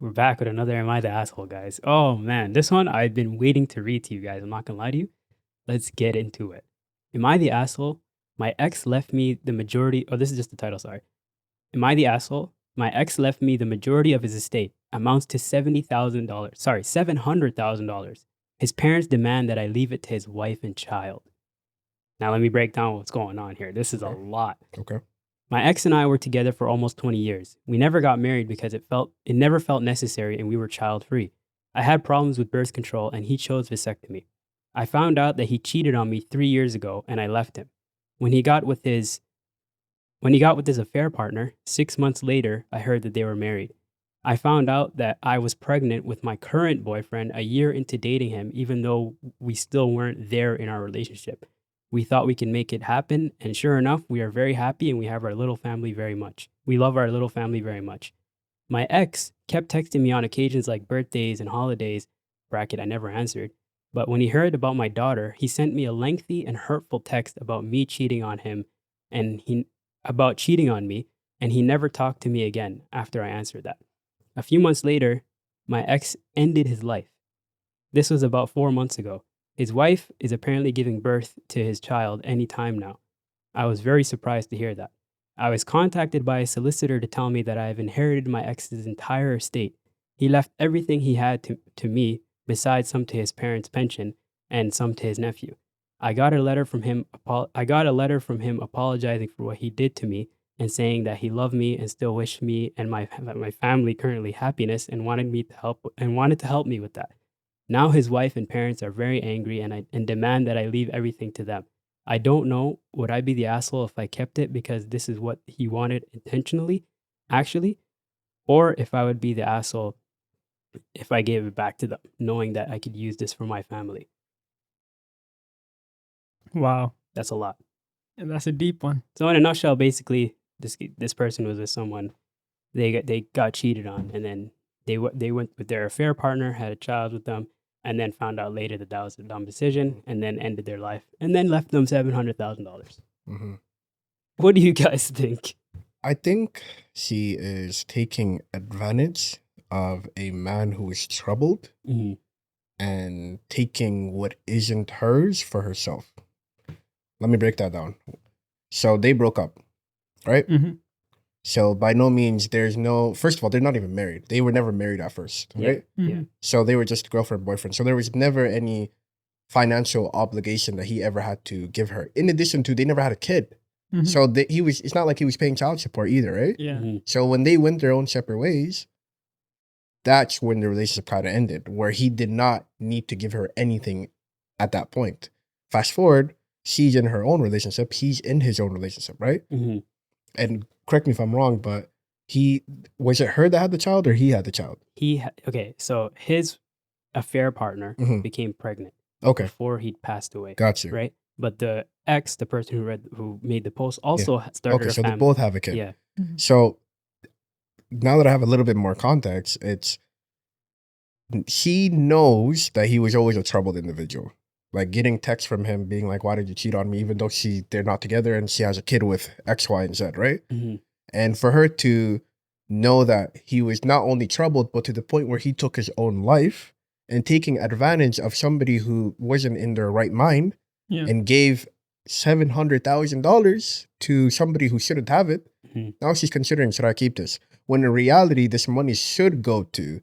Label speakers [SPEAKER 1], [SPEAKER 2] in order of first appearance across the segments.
[SPEAKER 1] We're back with another Am I the Asshole, guys. Oh man, this one I've been waiting to read to you guys. I'm not gonna lie to you. Let's get into it. Am I the asshole? My ex left me the majority. Oh, this is just the title, sorry. Am I the asshole? My ex left me the majority of his estate, amounts to $70,000. Sorry, $700,000. His parents demand that I leave it to his wife and child. Now, let me break down what's going on here. This is a lot.
[SPEAKER 2] Okay.
[SPEAKER 1] My ex and I were together for almost 20 years. We never got married because it never felt necessary and we were child free. I had problems with birth control and he chose vasectomy. I found out that he cheated on me 3 years ago and I left him. When he got with his affair partner, 6 months later, I heard that they were married. I found out that I was pregnant with my current boyfriend a year into dating him, even though we still weren't there in our relationship. We thought we could make it happen, and sure enough, we are very happy and we have our little family very much. We love our little family very much. My ex kept texting me on occasions like birthdays and holidays, bracket I never answered, but when he heard about my daughter, he sent me a lengthy and hurtful text about me cheating on him and about cheating on me, and he never talked to me again after I answered that. A few months later, my ex ended his life. This was about 4 months ago. His wife is apparently giving birth to his child any time now. I was very surprised to hear that. I was contacted by a solicitor to tell me that I have inherited my ex's entire estate. He left everything he had to me, besides some to his parents' pension and some to his nephew. I got a letter from him apologizing for what he did to me and saying that he loved me and still wished me and my family currently happiness and wanted to help me with that. Now his wife and parents are very angry and demand that I leave everything to them. I don't know, would I be the asshole if I kept it because this is what he wanted intentionally, actually, or if I would be the asshole if I gave it back to them, knowing that I could use this for my family.
[SPEAKER 3] Wow.
[SPEAKER 1] That's a lot.
[SPEAKER 3] And that's a deep one.
[SPEAKER 1] So in a nutshell, basically, this person was with someone, they got cheated on, and then they went with their affair partner, had a child with them, and then found out later that that was a dumb decision, and then ended their life, and then left them $700,000.
[SPEAKER 2] Mm-hmm.
[SPEAKER 1] What do you guys think?
[SPEAKER 2] I think she is taking advantage of a man who is troubled and taking what isn't hers for herself. Let me break that down. So they broke up, right?
[SPEAKER 3] Mm-hmm.
[SPEAKER 2] So by no means, first of all, they're not even married. They were never married at first, right?
[SPEAKER 1] Yeah.
[SPEAKER 2] So they were just girlfriend, boyfriend. So there was never any financial obligation that he ever had to give her. In addition to, they never had a kid.
[SPEAKER 3] Mm-hmm.
[SPEAKER 2] So it's not like he was paying child support either, right?
[SPEAKER 3] Yeah.
[SPEAKER 1] Mm-hmm.
[SPEAKER 2] So when they went their own separate ways, that's when the relationship kind of ended, where he did not need to give her anything at that point. Fast forward, she's in her own relationship. He's in his own relationship, right?
[SPEAKER 1] Mm-hmm.
[SPEAKER 2] And correct me if I'm wrong, but was it her that had the child or he had the child?
[SPEAKER 1] Okay, so his affair partner became pregnant before he'd passed away.
[SPEAKER 2] Gotcha.
[SPEAKER 1] Right? But the ex, the person who made the post, also started a
[SPEAKER 2] so
[SPEAKER 1] family.
[SPEAKER 2] they both have a kid.
[SPEAKER 1] Yeah.
[SPEAKER 3] Mm-hmm.
[SPEAKER 2] So now that I have a little bit more context, she knows that he was always a troubled individual. Like getting texts from him being like, why did you cheat on me? Even though they're not together and she has a kid with X, Y, and Z, right?
[SPEAKER 1] Mm-hmm.
[SPEAKER 2] And for her to know that he was not only troubled, but to the point where he took his own life and taking advantage of somebody who wasn't in their right mind and gave $700,000 to somebody who shouldn't have it. Mm-hmm. Now she's considering, should I keep this? When in reality, this money should go to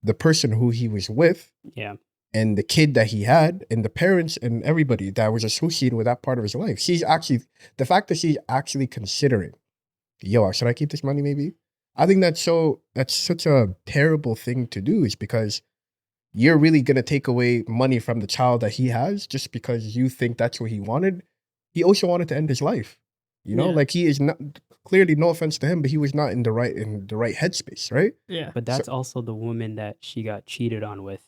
[SPEAKER 2] the person who he was with.
[SPEAKER 1] Yeah.
[SPEAKER 2] And the kid that he had, and the parents and everybody that was associated with that part of his life. The fact that she's actually considering, should I keep this money maybe? I think that's such a terrible thing to do, is because you're really going to take away money from the child that he has just because you think that's what he wanted. He also wanted to end his life. Like he is not, clearly no offense to him, but he was not in the right headspace, right?
[SPEAKER 3] Yeah.
[SPEAKER 1] But that's also the woman that she got cheated on with.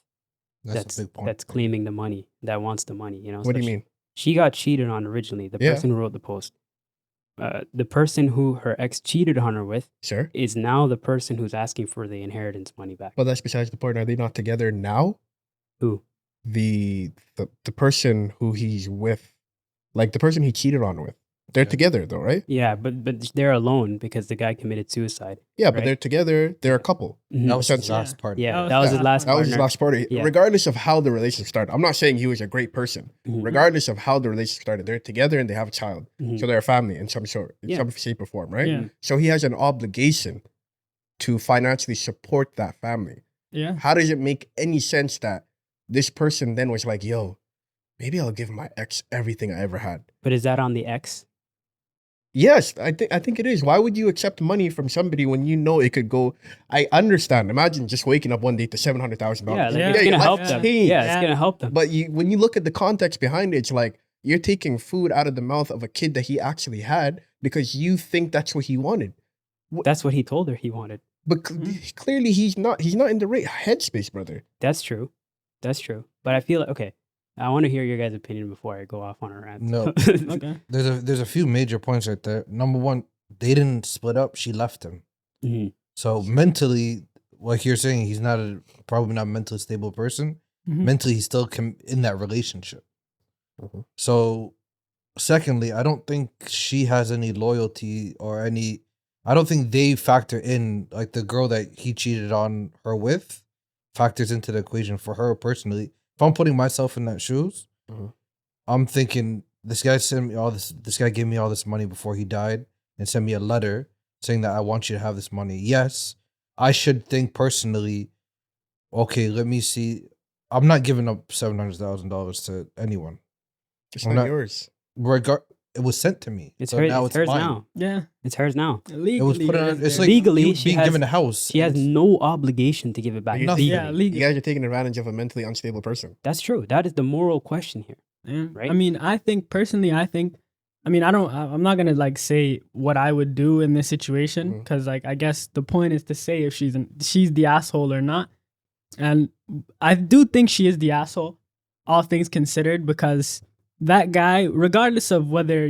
[SPEAKER 1] That's
[SPEAKER 2] a big point.
[SPEAKER 1] That's claiming the money, that wants the money,
[SPEAKER 2] What do you mean?
[SPEAKER 1] She got cheated on originally. The person who wrote the post. The person who her ex cheated on her with is now the person who's asking for the inheritance money back.
[SPEAKER 2] Well, that's besides the point. Are they not together now?
[SPEAKER 1] Who?
[SPEAKER 2] The person who he's with, like the person he cheated on with. They're together though, right?
[SPEAKER 1] Yeah, but they're alone because the guy committed suicide.
[SPEAKER 2] Yeah, but
[SPEAKER 1] Right.
[SPEAKER 2] they're together. They're a couple.
[SPEAKER 1] Mhm.
[SPEAKER 4] That was his
[SPEAKER 2] Essentially.
[SPEAKER 4] last partner.
[SPEAKER 1] Yeah, that was his last
[SPEAKER 2] That was his
[SPEAKER 1] partner.
[SPEAKER 2] last party.
[SPEAKER 1] Yeah.
[SPEAKER 2] Regardless of how the relationship started, I'm not saying he was a great person.
[SPEAKER 1] Mhm.
[SPEAKER 2] Regardless of how the relationship started, they're together and they have a child.
[SPEAKER 1] Mhm.
[SPEAKER 2] So they're a family in some sort, in
[SPEAKER 1] Yeah.
[SPEAKER 2] some shape or form, right?
[SPEAKER 3] Yeah.
[SPEAKER 2] So he has an obligation to financially support that family.
[SPEAKER 3] Yeah.
[SPEAKER 2] How does it make any sense that this person then was like, yo, maybe I'll give my ex everything I ever had?
[SPEAKER 1] But is that on the ex?
[SPEAKER 2] Yes, I think it is. Why would you accept money from somebody when you know it could go? I understand. Imagine just waking up one day to $700,000.
[SPEAKER 1] Yeah, like
[SPEAKER 3] Yeah,
[SPEAKER 1] it's
[SPEAKER 3] your
[SPEAKER 1] gonna
[SPEAKER 2] life
[SPEAKER 1] help them.
[SPEAKER 2] changed.
[SPEAKER 1] Yeah,
[SPEAKER 3] Yeah.
[SPEAKER 1] it's gonna help them.
[SPEAKER 2] But when you look at the context behind it, it's like you're taking food out of the mouth of a kid that he actually had because you think that's what he wanted.
[SPEAKER 1] That's what he told her he wanted.
[SPEAKER 2] But clearly he's not in the right headspace, brother.
[SPEAKER 1] That's true. That's true. But I feel like, okay, I want to hear your guys' opinion before I go off on a rant.
[SPEAKER 4] No.
[SPEAKER 3] Okay.
[SPEAKER 4] There's a few major points right there. Number one, they didn't split up. She left him.
[SPEAKER 1] Mhm.
[SPEAKER 4] So mentally, like you're saying, he's probably not a mentally stable person.
[SPEAKER 3] Mhm.
[SPEAKER 4] Mentally, he's still in that relationship.
[SPEAKER 2] Mhm.
[SPEAKER 4] So, secondly, I don't think she has any loyalty or any. I don't think they factor in, like, the girl that he cheated on her with factors into the equation for her personally. If I'm putting myself in that shoes,
[SPEAKER 2] Mhm.
[SPEAKER 4] I'm thinking this guy sent me all this. This guy gave me all this money before he died and sent me a letter saying that I want you to have this money. Yes, I should think personally. Okay, let me see. I'm not giving up $700,000 to anyone.
[SPEAKER 2] It's
[SPEAKER 4] I'm
[SPEAKER 2] not
[SPEAKER 4] not-
[SPEAKER 2] yours.
[SPEAKER 4] It was sent to me.
[SPEAKER 1] It's
[SPEAKER 4] so
[SPEAKER 1] hers.
[SPEAKER 4] now
[SPEAKER 1] It's hers
[SPEAKER 4] mine.
[SPEAKER 1] now.
[SPEAKER 3] Yeah.
[SPEAKER 1] It's hers now.
[SPEAKER 3] Legally,
[SPEAKER 4] It was put on. It's like
[SPEAKER 1] Legally,
[SPEAKER 4] you
[SPEAKER 1] she
[SPEAKER 4] being
[SPEAKER 1] has-
[SPEAKER 4] given a house.
[SPEAKER 1] She has
[SPEAKER 4] It's-
[SPEAKER 1] no obligation to give it back.
[SPEAKER 2] Nothing.
[SPEAKER 1] Legally.
[SPEAKER 3] Yeah, legally.
[SPEAKER 2] You guys are taking advantage of a mentally unstable person.
[SPEAKER 1] That's true. That is the moral question here.
[SPEAKER 3] Yeah.
[SPEAKER 1] Right?
[SPEAKER 3] I mean, I think personally, I'm not gonna like say what I would do in this situation
[SPEAKER 2] Mhm.
[SPEAKER 3] because like I guess the point is to say if she's the asshole or not, and I do think she is the asshole, all things considered, because that guy, regardless of whether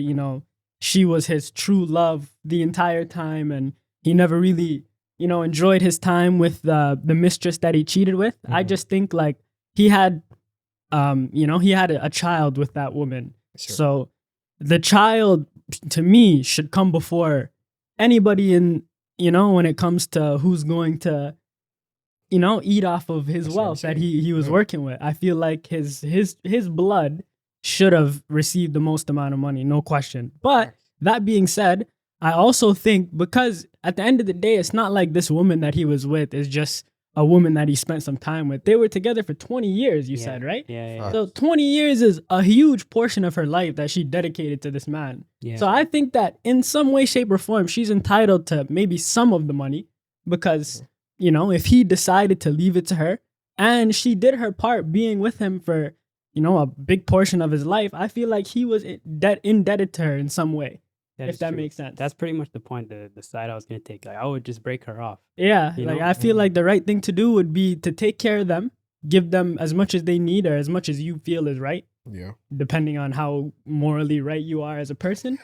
[SPEAKER 3] she was his true love the entire time and he never really enjoyed his time with the mistress that he cheated with, I
[SPEAKER 2] Mhm.
[SPEAKER 3] just think like he had he had a child with that woman.
[SPEAKER 2] Sure.
[SPEAKER 3] So the child to me should come before anybody in when it comes to who's going to eat off of his
[SPEAKER 2] That's what I'm
[SPEAKER 3] wealth that
[SPEAKER 2] saying.
[SPEAKER 3] he was
[SPEAKER 2] Yeah.
[SPEAKER 3] working with. I feel like his blood should have received the most amount of money, no question. But that being said, I also think because at the end of the day, it's not like this woman that he was with is just a woman that he spent some time with. They were together for 20 years, you
[SPEAKER 1] Yeah.
[SPEAKER 3] said, right?
[SPEAKER 1] Yeah.
[SPEAKER 3] So 20 years is a huge portion of her life that she dedicated to this man.
[SPEAKER 1] Yeah.
[SPEAKER 3] So I think that in some way, shape, or form, she's entitled to maybe some of the money because, if he decided to leave it to her and she did her part being with him for, a big portion of his life, I feel like he was indebted to her in some way, if
[SPEAKER 1] is
[SPEAKER 3] that
[SPEAKER 1] true.
[SPEAKER 3] makes sense.
[SPEAKER 1] That's pretty much the point, the side I was going to take. Like, I would just break her off.
[SPEAKER 3] Yeah,
[SPEAKER 1] You
[SPEAKER 3] like
[SPEAKER 1] know?
[SPEAKER 3] I feel like the right thing to do would be to take care of them, give them as much as they need or as much as you feel is right,
[SPEAKER 2] Yeah.
[SPEAKER 3] depending on how morally right you are as a person,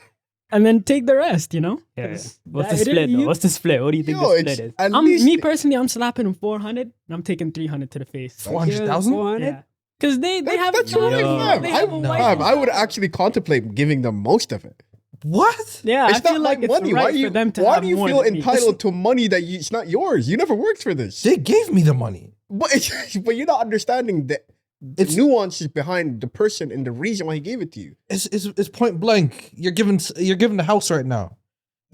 [SPEAKER 3] and then take the rest,
[SPEAKER 1] Yeah.
[SPEAKER 3] 'Cause
[SPEAKER 1] What's the
[SPEAKER 3] that-
[SPEAKER 1] split, though?
[SPEAKER 3] you-
[SPEAKER 1] What's the split? What do you think
[SPEAKER 2] Yo,
[SPEAKER 1] the
[SPEAKER 2] it's
[SPEAKER 1] split is?
[SPEAKER 2] at least
[SPEAKER 3] Me personally, I'm slapping him 400 and I'm taking 300 to the face.
[SPEAKER 4] 400,000?
[SPEAKER 1] 400?
[SPEAKER 3] Yeah, because they have
[SPEAKER 2] that's
[SPEAKER 3] a
[SPEAKER 2] all right,
[SPEAKER 3] child.
[SPEAKER 2] fam.
[SPEAKER 3] They have a wife.
[SPEAKER 2] I would actually contemplate giving them most of it.
[SPEAKER 4] What?
[SPEAKER 3] Yeah,
[SPEAKER 2] It's
[SPEAKER 3] I feel
[SPEAKER 2] not
[SPEAKER 3] like
[SPEAKER 2] my
[SPEAKER 3] it's
[SPEAKER 2] money.
[SPEAKER 3] right
[SPEAKER 2] Why do you?
[SPEAKER 3] for them to
[SPEAKER 2] Why
[SPEAKER 3] have
[SPEAKER 2] do you
[SPEAKER 3] more
[SPEAKER 2] feel
[SPEAKER 3] than me.
[SPEAKER 2] entitled to money that it's not yours? You never worked for this.
[SPEAKER 4] They gave me the money.
[SPEAKER 2] But but you're not understanding the
[SPEAKER 4] It's-
[SPEAKER 2] nuances behind the person and the reason why he gave it to you.
[SPEAKER 4] It's point blank. You're given the house right now,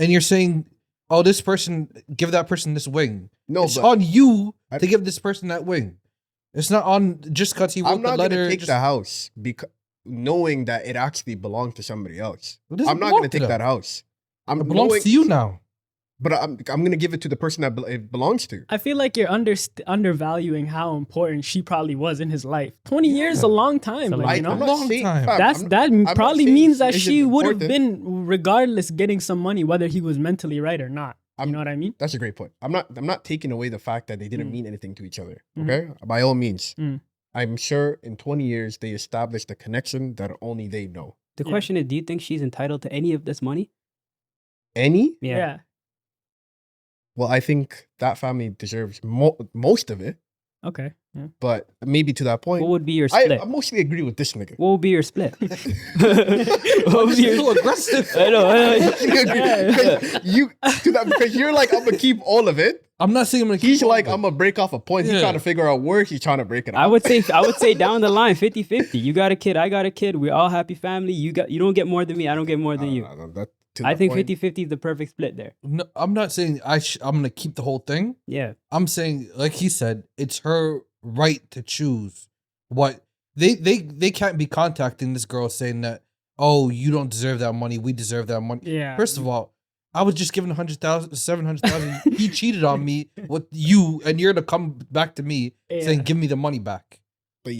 [SPEAKER 4] and you're saying, "Oh, this person, give that person this wing."
[SPEAKER 2] No,
[SPEAKER 4] It's
[SPEAKER 2] but
[SPEAKER 4] on you
[SPEAKER 2] I-
[SPEAKER 4] to give this person that wing. It's not on just because he wrote
[SPEAKER 2] I'm
[SPEAKER 4] the
[SPEAKER 2] not
[SPEAKER 4] letter.
[SPEAKER 2] gonna take
[SPEAKER 4] just-
[SPEAKER 2] the house because knowing that it actually belonged to somebody else.
[SPEAKER 4] It doesn't
[SPEAKER 2] I'm not
[SPEAKER 4] belong
[SPEAKER 2] gonna
[SPEAKER 4] to
[SPEAKER 2] take
[SPEAKER 4] them.
[SPEAKER 2] that house. I'm
[SPEAKER 4] It belongs
[SPEAKER 2] knowing-
[SPEAKER 4] to you now.
[SPEAKER 2] But I'm gonna give it to the person that it belongs to.
[SPEAKER 3] I feel like you're undervaluing how important she probably was in his life. 20 years is a long time,
[SPEAKER 1] It's a
[SPEAKER 3] but
[SPEAKER 1] long
[SPEAKER 3] you know,
[SPEAKER 1] time.
[SPEAKER 4] Long time.
[SPEAKER 3] that
[SPEAKER 2] not
[SPEAKER 3] probably
[SPEAKER 2] saying
[SPEAKER 3] means that
[SPEAKER 2] isn't
[SPEAKER 3] she would have
[SPEAKER 2] important.
[SPEAKER 3] been regardless getting some money whether he was mentally right or not. You know what I mean?
[SPEAKER 2] That's a great point. I'm not taking away the fact that they didn't
[SPEAKER 3] Mm.
[SPEAKER 2] mean anything to each other.
[SPEAKER 3] Mhm.
[SPEAKER 2] Okay, by all means,
[SPEAKER 3] Mm.
[SPEAKER 2] I'm sure in 20 years they established a connection that only they know.
[SPEAKER 1] The
[SPEAKER 3] Yeah.
[SPEAKER 1] question is, do you think she's entitled to any of this money?
[SPEAKER 2] Any?
[SPEAKER 3] Yeah.
[SPEAKER 2] Well, I think that family deserves most of it.
[SPEAKER 3] Okay. Yeah.
[SPEAKER 2] But maybe to that point,
[SPEAKER 1] What would be your
[SPEAKER 2] I
[SPEAKER 1] split?
[SPEAKER 2] mostly agree with this nigga.
[SPEAKER 1] What would be your split? What would be
[SPEAKER 4] You're
[SPEAKER 1] your
[SPEAKER 4] so aggressive.
[SPEAKER 1] I know.
[SPEAKER 2] Mostly agree. Because you're like, I'm gonna keep all of it.
[SPEAKER 4] I'm not saying I'm gonna keep
[SPEAKER 2] He's
[SPEAKER 4] all
[SPEAKER 2] like,
[SPEAKER 4] of it.
[SPEAKER 2] I'm gonna break off a point. He's
[SPEAKER 4] Yeah.
[SPEAKER 2] trying to figure out where he's trying to break it.
[SPEAKER 1] I
[SPEAKER 2] off.
[SPEAKER 1] would say down the line 50-50. You got a kid, I got a kid. We're all happy family. You don't get more than me, I don't get more than you. I think 50-50 is the perfect split there.
[SPEAKER 4] No, I'm not saying I'm gonna keep the whole thing.
[SPEAKER 1] Yeah.
[SPEAKER 4] I'm saying, like he said, it's her right to choose what they can't be contacting this girl saying that, oh, you don't deserve that money, we deserve that money.
[SPEAKER 3] Yeah.
[SPEAKER 4] First of all, I was just given 100,000, 700,000. He cheated on me with you, and you're to come back to me saying, "Give me the money back."
[SPEAKER 2] But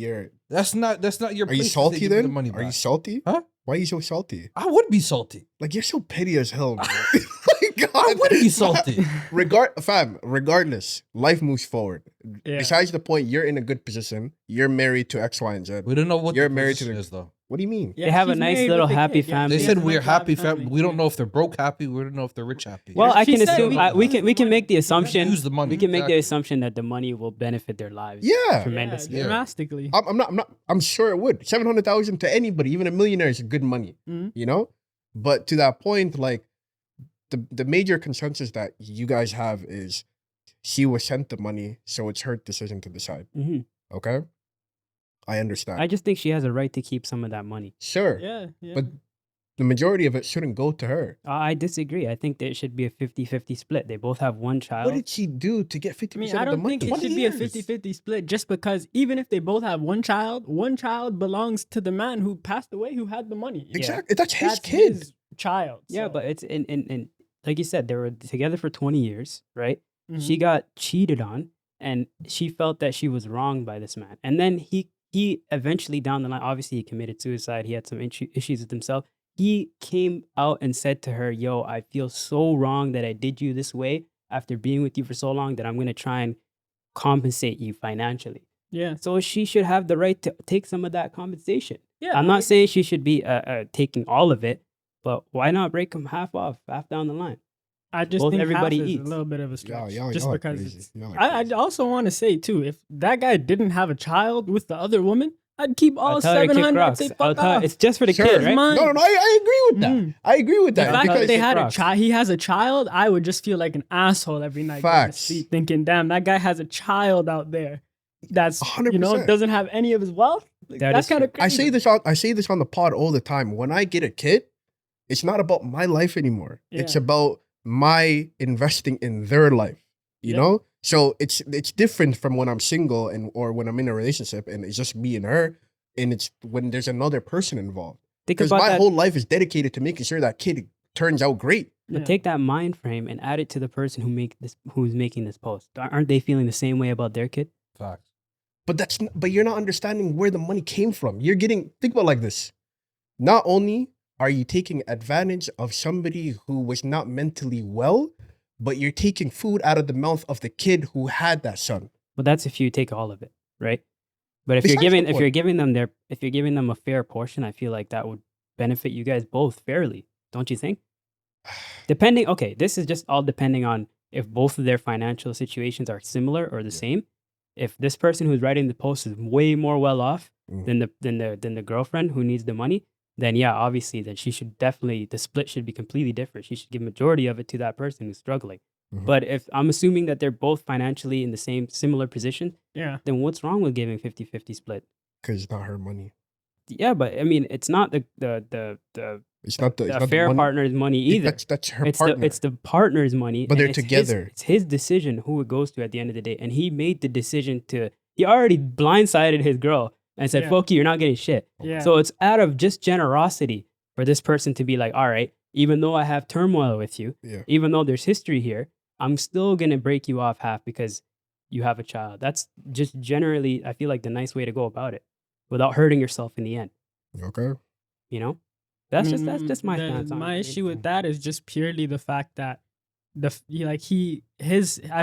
[SPEAKER 4] That's not your.
[SPEAKER 2] are you
[SPEAKER 4] place to say,
[SPEAKER 2] salty
[SPEAKER 4] "Give me
[SPEAKER 2] then?
[SPEAKER 4] The money
[SPEAKER 2] Are
[SPEAKER 4] back."
[SPEAKER 2] you salty?
[SPEAKER 4] Huh?
[SPEAKER 2] Why are you so salty?
[SPEAKER 4] I would be salty.
[SPEAKER 2] Like you're so petty as hell, bro. My God.
[SPEAKER 4] I would be salty.
[SPEAKER 2] Regardless, life moves forward.
[SPEAKER 3] Yeah.
[SPEAKER 2] Besides the point, you're in a good position. You're married to X, Y, and Z.
[SPEAKER 4] We don't know what
[SPEAKER 2] You're
[SPEAKER 4] the
[SPEAKER 2] married to
[SPEAKER 4] position
[SPEAKER 2] the-
[SPEAKER 4] is though.
[SPEAKER 2] What do you mean?
[SPEAKER 3] Yeah,
[SPEAKER 1] They have a
[SPEAKER 3] she's
[SPEAKER 1] nice
[SPEAKER 3] married
[SPEAKER 1] little
[SPEAKER 3] with a
[SPEAKER 1] happy
[SPEAKER 3] kid. Yeah,
[SPEAKER 1] family.
[SPEAKER 4] They
[SPEAKER 3] she
[SPEAKER 4] said
[SPEAKER 3] has a
[SPEAKER 4] we're
[SPEAKER 3] nice
[SPEAKER 4] happy family. We don't
[SPEAKER 3] yeah.
[SPEAKER 4] know if they're broke happy. We don't know if they're rich happy.
[SPEAKER 1] Well, I
[SPEAKER 3] She
[SPEAKER 1] can
[SPEAKER 3] said
[SPEAKER 1] assume we can make the assumption
[SPEAKER 4] use the money.
[SPEAKER 1] we can make the
[SPEAKER 4] Exactly.
[SPEAKER 1] assumption that the money will benefit their lives.
[SPEAKER 2] Yeah.
[SPEAKER 1] Tremendously.
[SPEAKER 4] Yeah.
[SPEAKER 3] Drastically.
[SPEAKER 2] I'm sure it would. 700,000 to anybody, even a millionaire, is good money.
[SPEAKER 3] Mhm.
[SPEAKER 2] You know? But to that point, like the major consensus that you guys have is she was sent the money, so it's her decision to decide.
[SPEAKER 1] hmm
[SPEAKER 2] Okay? I understand.
[SPEAKER 1] I just think she has a right to keep some of that money.
[SPEAKER 2] Sure.
[SPEAKER 3] Yeah. Yeah.
[SPEAKER 2] But the majority of it shouldn't go to her.
[SPEAKER 1] I disagree. I think that it should be a 50-50 split. They both have one child.
[SPEAKER 2] What did she do to get 50%
[SPEAKER 3] I mean, I
[SPEAKER 2] of the
[SPEAKER 3] don't
[SPEAKER 2] money?
[SPEAKER 3] think it
[SPEAKER 4] 20
[SPEAKER 3] should be a
[SPEAKER 4] years.
[SPEAKER 3] 50-50 split just because even if they both have one child belongs to the man who passed away who had the money.
[SPEAKER 2] Exactly. That's his
[SPEAKER 3] That's
[SPEAKER 2] kid.
[SPEAKER 3] his child.
[SPEAKER 1] Yeah,
[SPEAKER 3] so-
[SPEAKER 1] but it's in like you said, they were together for 20 years, right?
[SPEAKER 3] Mhm.
[SPEAKER 1] She got cheated on and she felt that she was wronged by this man. And then he eventually down the line, obviously he committed suicide. He had some issues with himself. He came out and said to her, yo, I feel so wrong that I did you this way after being with you for so long that I'm going to try and compensate you financially.
[SPEAKER 3] Yeah.
[SPEAKER 1] So she should have the right to take some of that compensation.
[SPEAKER 3] Yeah.
[SPEAKER 1] I'm not saying she should be taking all of it, but why not break them half off, half down the line?
[SPEAKER 3] I just
[SPEAKER 1] both
[SPEAKER 3] think
[SPEAKER 1] everybody
[SPEAKER 3] half is
[SPEAKER 1] eats.
[SPEAKER 3] a little bit of a stretch.
[SPEAKER 2] Y'all
[SPEAKER 3] just
[SPEAKER 2] are
[SPEAKER 3] because
[SPEAKER 2] crazy.
[SPEAKER 3] it's,
[SPEAKER 2] Y'all are
[SPEAKER 3] I
[SPEAKER 2] crazy.
[SPEAKER 3] also want to say too, if that guy didn't have a child with the other woman, I'd keep all
[SPEAKER 1] I'll tell her to kick
[SPEAKER 3] 700. I'd
[SPEAKER 1] rocks.
[SPEAKER 3] say
[SPEAKER 1] I'll
[SPEAKER 3] fuck
[SPEAKER 1] tell her,
[SPEAKER 3] off.
[SPEAKER 1] it's just for the
[SPEAKER 2] Sure.
[SPEAKER 1] kid, right?
[SPEAKER 3] Mine.
[SPEAKER 2] No, I agree with that.
[SPEAKER 3] Mhm.
[SPEAKER 2] I agree with
[SPEAKER 3] The
[SPEAKER 2] that.
[SPEAKER 3] fact
[SPEAKER 2] because
[SPEAKER 3] that they had a
[SPEAKER 1] Rocks.
[SPEAKER 3] child, he has a child, I would just feel like an asshole every night. going to
[SPEAKER 2] Facts.
[SPEAKER 3] sleep thinking, damn, that guy has a child out there that's
[SPEAKER 2] 100%.
[SPEAKER 3] doesn't have any of his wealth. Like,
[SPEAKER 1] That
[SPEAKER 3] that's
[SPEAKER 1] is
[SPEAKER 3] kind of
[SPEAKER 1] true.
[SPEAKER 3] crazy.
[SPEAKER 2] I say this on the pod all the time. When I get a kid, it's not about my life anymore. It's
[SPEAKER 3] Yeah.
[SPEAKER 2] about my investing in their life. You
[SPEAKER 3] Yeah.
[SPEAKER 2] know? So it's different from when I'm single or when I'm in a relationship and it's just me and her, and it's when there's another person involved.
[SPEAKER 1] Think
[SPEAKER 2] Because
[SPEAKER 1] about
[SPEAKER 2] my
[SPEAKER 1] that.
[SPEAKER 2] whole life is dedicated to making sure that kid turns out great.
[SPEAKER 1] But
[SPEAKER 3] Yeah.
[SPEAKER 1] take that mind frame and add it to the person who's making this post. Aren't they feeling the same way about their kid?
[SPEAKER 4] Facts.
[SPEAKER 2] But you're not understanding where the money came from. Think about it like this. Not only are you taking advantage of somebody who was not mentally well, but you're taking food out of the mouth of the kid who had that son.
[SPEAKER 1] Well, that's if you take all of it, right? But if
[SPEAKER 2] Besides the
[SPEAKER 1] you're
[SPEAKER 2] point.
[SPEAKER 1] giving them a fair portion, I feel like that would benefit you guys both fairly, don't you think? This is just all depending on if both of their financial situations are similar or the same. If this person who's writing the post is way more well off
[SPEAKER 2] Mhm.
[SPEAKER 1] than the girlfriend who needs the money, then yeah, obviously, then she should definitely, the split should be completely different. She should give majority of it to that person who's struggling.
[SPEAKER 2] Mhm.
[SPEAKER 1] But if I'm assuming that they're both financially in the same similar position,
[SPEAKER 3] Yeah.
[SPEAKER 1] then what's wrong with giving 50-50 split?
[SPEAKER 2] Because it's not her money.
[SPEAKER 1] Yeah, but I mean, it's not the
[SPEAKER 2] It's not the, it's not
[SPEAKER 1] affair
[SPEAKER 2] the money.
[SPEAKER 1] partner's money either.
[SPEAKER 2] That's her
[SPEAKER 1] It's
[SPEAKER 2] partner.
[SPEAKER 1] the partner's money,
[SPEAKER 2] But
[SPEAKER 1] and
[SPEAKER 2] they're
[SPEAKER 1] it's
[SPEAKER 2] together.
[SPEAKER 1] It's his decision who it goes to at the end of the day, and he made the decision to. He already blindsided his girl and said,
[SPEAKER 3] Yeah.
[SPEAKER 1] "Fuck you, you're not getting shit."
[SPEAKER 3] Yeah.
[SPEAKER 1] So it's out of just generosity for this person to be like, "All right, even though I have turmoil with you,
[SPEAKER 2] Yeah.
[SPEAKER 1] even though there's history here, I'm still gonna break you off half because you have a child." That's just generally, I feel like, the nice way to go about it, without hurting yourself in the end.
[SPEAKER 2] Okay.
[SPEAKER 1] You know, that's
[SPEAKER 3] I mean,
[SPEAKER 1] just my stance on
[SPEAKER 3] my
[SPEAKER 1] it.
[SPEAKER 3] issue with that is just purely the fact that I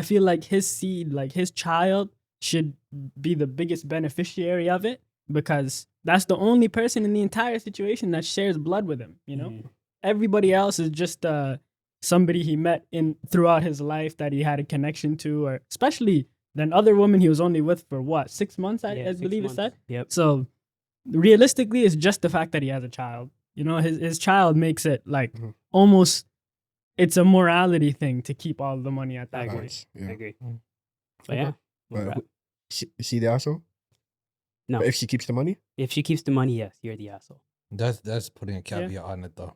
[SPEAKER 3] feel like his seed, like his child, should be the biggest beneficiary of it because that's the only person in the entire situation that shares blood with him. You know,
[SPEAKER 1] Mhm.
[SPEAKER 3] everybody else is just somebody he met in throughout his life that he had a connection to, or especially Then other woman he was only with for what, 6 months? I
[SPEAKER 1] 6
[SPEAKER 3] believe it
[SPEAKER 1] months.
[SPEAKER 3] said.
[SPEAKER 1] Yep.
[SPEAKER 3] So realistically, it's just the fact that he has a child. You know, his child makes it like
[SPEAKER 2] Mhm.
[SPEAKER 3] almost. It's a morality thing to keep all the money at that
[SPEAKER 1] I agree.
[SPEAKER 3] point.
[SPEAKER 2] Yeah.
[SPEAKER 1] I agree.
[SPEAKER 4] Mm.
[SPEAKER 1] But yeah,
[SPEAKER 2] Okay.
[SPEAKER 1] we'll
[SPEAKER 2] But
[SPEAKER 1] wrap.
[SPEAKER 2] Is she the asshole?
[SPEAKER 1] No.
[SPEAKER 2] But if she keeps the money,
[SPEAKER 1] If she keeps the money, yes, you're the asshole.
[SPEAKER 4] That's putting a caveat on it though.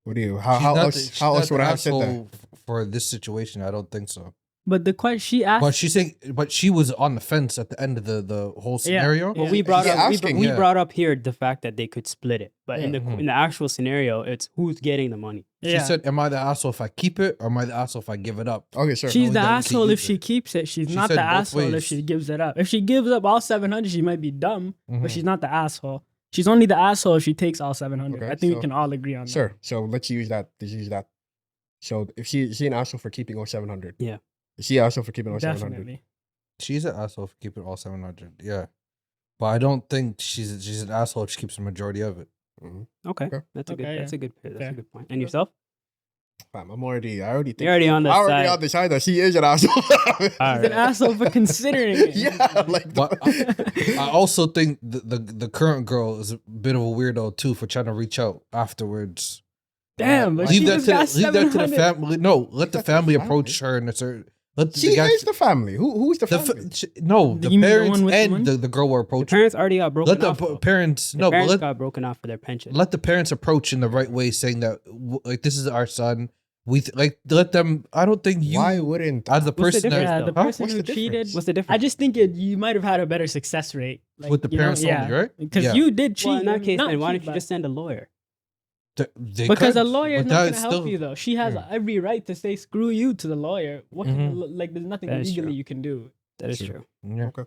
[SPEAKER 2] what do you?
[SPEAKER 4] She's
[SPEAKER 2] How
[SPEAKER 4] not
[SPEAKER 2] else?
[SPEAKER 4] the- she's
[SPEAKER 2] How
[SPEAKER 4] not
[SPEAKER 2] else would
[SPEAKER 4] the
[SPEAKER 2] I have said that?
[SPEAKER 4] asshole for this situation? I don't think so.
[SPEAKER 3] But the question she asked,
[SPEAKER 4] But she's saying, but she was on the fence at the end of the whole scenario.
[SPEAKER 3] Yeah.
[SPEAKER 1] Well, we brought
[SPEAKER 2] She's
[SPEAKER 1] up
[SPEAKER 2] asking,
[SPEAKER 1] we
[SPEAKER 4] yeah.
[SPEAKER 1] brought up here the fact that they could split it, but in
[SPEAKER 2] Yeah.
[SPEAKER 1] the in the actual scenario, it's who's getting the money.
[SPEAKER 4] She said, "Am I the asshole if I keep it, or am I the asshole if I give it up?"
[SPEAKER 2] Okay, sure.
[SPEAKER 3] she's
[SPEAKER 4] No,
[SPEAKER 3] the
[SPEAKER 4] that we can
[SPEAKER 3] asshole if
[SPEAKER 4] use
[SPEAKER 3] she
[SPEAKER 4] it.
[SPEAKER 3] keeps it. She's
[SPEAKER 4] She
[SPEAKER 3] not
[SPEAKER 4] said
[SPEAKER 3] the
[SPEAKER 4] both
[SPEAKER 3] asshole if
[SPEAKER 4] ways.
[SPEAKER 3] she gives it up. If she gives up all 700, she might be dumb,
[SPEAKER 4] Mhm.
[SPEAKER 3] but she's not the asshole. She's only the asshole if she takes all 700.
[SPEAKER 2] Okay,
[SPEAKER 3] I think we
[SPEAKER 2] so-
[SPEAKER 3] can all agree on that.
[SPEAKER 2] Sure. So let's use that. Let's use that. So if she an asshole for keeping all 700.
[SPEAKER 1] Yeah.
[SPEAKER 2] Is she an asshole for keeping all 700?
[SPEAKER 3] Definitely.
[SPEAKER 4] She's an asshole for keeping all 700. Yeah, but I don't think she's an asshole if she keeps the majority of it.
[SPEAKER 2] Mhm.
[SPEAKER 1] Okay,
[SPEAKER 2] Okay.
[SPEAKER 1] that's a good.
[SPEAKER 3] Okay,
[SPEAKER 1] That's
[SPEAKER 3] yeah.
[SPEAKER 1] a good. That's
[SPEAKER 3] Fair.
[SPEAKER 1] a good point. And yourself?
[SPEAKER 2] Fam, I already think
[SPEAKER 1] You're already on the
[SPEAKER 2] I'm already
[SPEAKER 1] side.
[SPEAKER 2] on the side that she is an asshole.
[SPEAKER 1] All
[SPEAKER 3] She's an
[SPEAKER 1] right.
[SPEAKER 3] asshole for considering it.
[SPEAKER 2] yeah, like
[SPEAKER 4] But I also think the current girl is a bit of a weirdo too for trying to reach out afterwards.
[SPEAKER 3] Damn, but she
[SPEAKER 4] Leave that
[SPEAKER 3] just
[SPEAKER 4] to
[SPEAKER 3] got
[SPEAKER 4] leave that to the
[SPEAKER 3] 700.
[SPEAKER 4] family. No, let the
[SPEAKER 2] that to the
[SPEAKER 4] family
[SPEAKER 2] family?
[SPEAKER 4] approach her and it's her. Let
[SPEAKER 2] she
[SPEAKER 4] guy-
[SPEAKER 2] is the family. Who's the
[SPEAKER 4] the
[SPEAKER 2] family?
[SPEAKER 4] no, the
[SPEAKER 3] You mean the
[SPEAKER 4] parents
[SPEAKER 3] one with the
[SPEAKER 4] and
[SPEAKER 3] money?
[SPEAKER 4] the girl were
[SPEAKER 1] The
[SPEAKER 4] approaching.
[SPEAKER 1] parents already got broken
[SPEAKER 4] Let the
[SPEAKER 1] off. though.
[SPEAKER 4] parents
[SPEAKER 1] The
[SPEAKER 4] no, but
[SPEAKER 1] parents
[SPEAKER 4] let
[SPEAKER 1] got broken off for their pension.
[SPEAKER 4] let the parents approach in the right way, saying that like this is our son. We like let them. I don't think you
[SPEAKER 2] Why wouldn't
[SPEAKER 4] as the
[SPEAKER 1] What's the
[SPEAKER 4] person that
[SPEAKER 1] difference,
[SPEAKER 3] Yeah,
[SPEAKER 1] though?
[SPEAKER 3] the
[SPEAKER 4] Huh?
[SPEAKER 3] person
[SPEAKER 2] What's
[SPEAKER 3] who
[SPEAKER 2] the
[SPEAKER 3] cheated.
[SPEAKER 2] difference?
[SPEAKER 1] What's the difference?
[SPEAKER 3] I just think you might have had a better success rate
[SPEAKER 4] With the parents only, right?
[SPEAKER 3] Because
[SPEAKER 4] Yeah.
[SPEAKER 3] you did cheat.
[SPEAKER 1] Well, in that case,
[SPEAKER 3] not
[SPEAKER 1] then why
[SPEAKER 3] cheat,
[SPEAKER 1] don't you
[SPEAKER 3] but-
[SPEAKER 1] just send a lawyer?
[SPEAKER 4] They
[SPEAKER 3] Because
[SPEAKER 4] could,
[SPEAKER 3] a lawyer is
[SPEAKER 4] but
[SPEAKER 3] not
[SPEAKER 4] that
[SPEAKER 3] going to help
[SPEAKER 4] still-
[SPEAKER 3] you though. She has
[SPEAKER 2] Yeah.
[SPEAKER 3] every right to say screw you to the lawyer. What can
[SPEAKER 4] Mhm.
[SPEAKER 3] like there's nothing
[SPEAKER 1] That is
[SPEAKER 3] legally
[SPEAKER 1] true.
[SPEAKER 3] you can do.
[SPEAKER 1] That is
[SPEAKER 2] True.
[SPEAKER 1] true.
[SPEAKER 4] Yeah.
[SPEAKER 2] Okay.